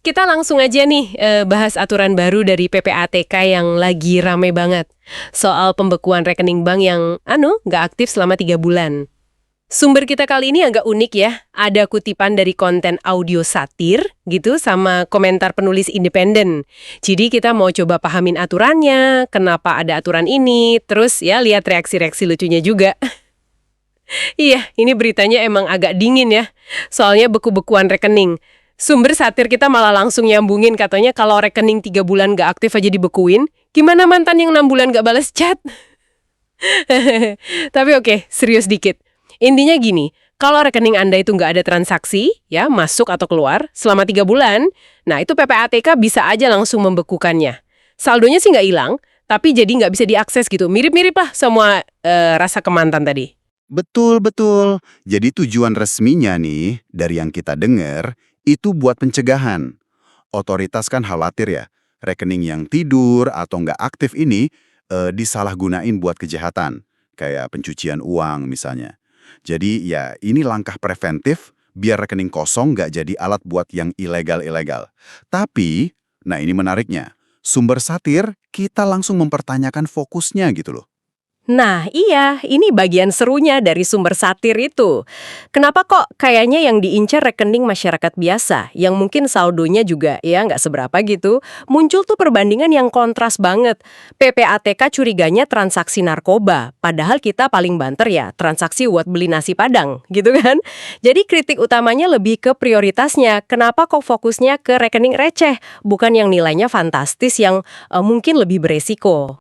Kita langsung aja nih bahas aturan baru dari PPATK yang lagi rame banget. Soal pembekuan rekening bank yang, nggak aktif selama 3 bulan. Sumber kita kali ini agak unik ya. Ada kutipan dari konten audio satir gitu sama komentar penulis independen. Jadi kita mau coba pahamin aturannya, kenapa ada aturan ini, terus ya lihat reaksi-reaksi lucunya juga. Iya, ini beritanya emang agak dingin ya. Soalnya beku-bekuan rekening. Sumber satir kita malah langsung nyambungin katanya kalau rekening 3 bulan gak aktif aja dibekuin, gimana mantan yang 6 bulan gak balas chat? Tapi oke, serius dikit. Intinya gini, kalau rekening Anda itu nggak ada transaksi, ya masuk atau keluar, selama 3 bulan, nah itu PPATK bisa aja langsung membekukannya. Saldonya sih nggak hilang, tapi jadi nggak bisa diakses gitu. Mirip-mirip lah semua rasa ke mantan tadi. Betul, betul. Jadi tujuan resminya nih, dari yang kita dengar, itu buat pencegahan. Otoritas kan khawatir ya, rekening yang tidur atau nggak aktif ini disalahgunain buat kejahatan, kayak pencucian uang misalnya. Jadi ya ini langkah preventif biar rekening kosong nggak jadi alat buat yang ilegal-ilegal. Tapi, nah ini menariknya, sumber satir kita langsung mempertanyakan fokusnya gitu loh. Nah iya, ini bagian serunya dari sumber satir itu. Kenapa kok kayaknya yang diincar rekening masyarakat biasa, yang mungkin saldonya juga ya nggak seberapa gitu, muncul tuh perbandingan yang kontras banget. PPATK curiganya transaksi narkoba, padahal kita paling banter ya transaksi buat beli nasi Padang, gitu kan? Jadi kritik utamanya lebih ke prioritasnya, kenapa kok fokusnya ke rekening receh, bukan yang nilainya fantastis yang mungkin lebih beresiko.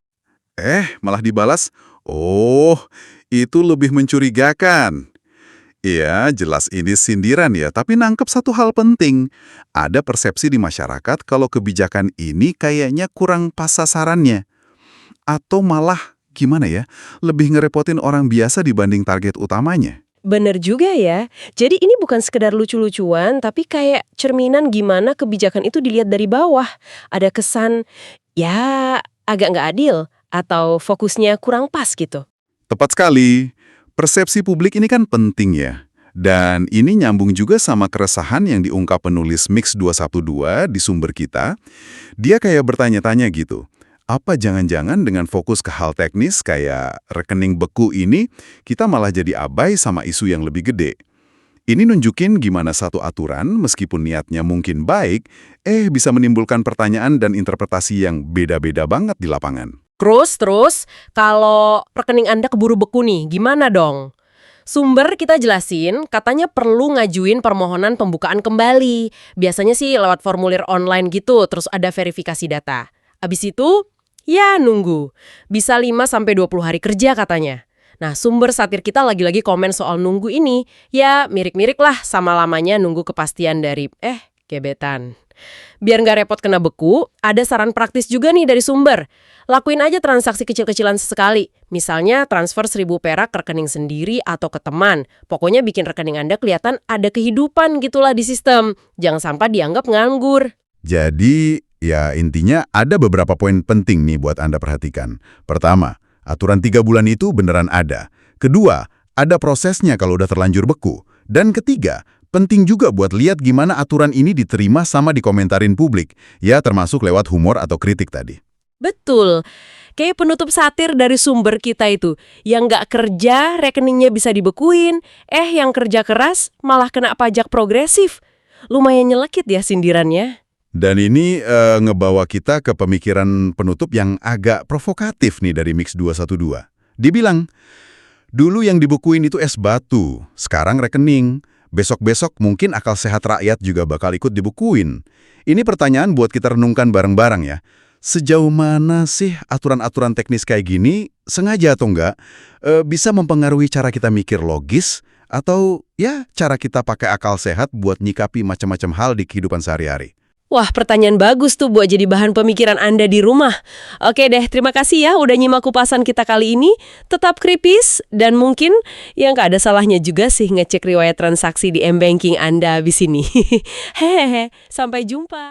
Malah dibalas, oh, itu lebih mencurigakan. Iya, jelas ini sindiran ya, tapi nangkep satu hal penting. Ada persepsi di masyarakat kalau kebijakan ini kayaknya kurang pas sasarannya. Atau malah, gimana ya, lebih ngerepotin orang biasa dibanding target utamanya. Bener juga ya. Jadi ini bukan sekedar lucu-lucuan, tapi kayak cerminan gimana kebijakan itu dilihat dari bawah. Ada kesan, ya agak nggak adil, atau fokusnya kurang pas gitu. Tepat sekali. Persepsi publik ini kan penting ya. Dan ini nyambung juga sama keresahan yang diungkap penulis Mix 212 di sumber kita. Dia kayak bertanya-tanya gitu. Apa jangan-jangan dengan fokus ke hal teknis kayak rekening beku ini, kita malah jadi abai sama isu yang lebih gede. Ini nunjukin gimana satu aturan, meskipun niatnya mungkin baik, bisa menimbulkan pertanyaan dan interpretasi yang beda-beda banget di lapangan. Terus, kalau rekening Anda keburu beku nih, gimana dong? Sumber kita jelasin, katanya perlu ngajuin permohonan pembukaan kembali. Biasanya sih lewat formulir online gitu, terus ada verifikasi data. Abis itu, ya nunggu. Bisa 5-20 hari kerja katanya. Nah, sumber satir kita lagi-lagi komen soal nunggu ini. Ya, mirip-mirip lah sama lamanya nunggu kepastian dari, gebetan. Biar nggak repot kena beku, ada saran praktis juga nih dari sumber. Lakuin aja transaksi kecil-kecilan sesekali. Misalnya transfer 1.000 perak ke rekening sendiri atau ke teman. Pokoknya bikin rekening Anda kelihatan ada kehidupan gitulah di sistem. Jangan sampai dianggap nganggur. Jadi, ya intinya ada beberapa poin penting nih buat Anda perhatikan. Pertama, aturan 3 bulan itu beneran ada. Kedua, ada prosesnya kalau udah terlanjur beku. Dan ketiga, penting juga buat lihat gimana aturan ini diterima sama dikomentarin publik. Ya, termasuk lewat humor atau kritik tadi. Betul. Kayak penutup satir dari sumber kita itu. Yang nggak kerja, rekeningnya bisa dibekuin. Yang kerja keras, malah kena pajak progresif. Lumayan nyelekit ya sindirannya. Dan ini ngebawa kita ke pemikiran penutup yang agak provokatif nih dari Mix 212. Dibilang, dulu yang dibekuin itu es batu, sekarang rekening. Besok-besok mungkin akal sehat rakyat juga bakal ikut dibukuin. Ini pertanyaan buat kita renungkan bareng-bareng ya. Sejauh mana sih aturan-aturan teknis kayak gini, sengaja atau enggak, bisa mempengaruhi cara kita mikir logis, atau ya cara kita pakai akal sehat buat nyikapi macam-macam hal di kehidupan sehari-hari. Wah, pertanyaan bagus tuh buat jadi bahan pemikiran Anda di rumah. Oke deh, terima kasih ya udah nyimak kupasan kita kali ini. Tetap kritis dan mungkin ya nggak ada salahnya juga sih ngecek riwayat transaksi di m-banking Anda abis ini. Hehehe, sampai jumpa.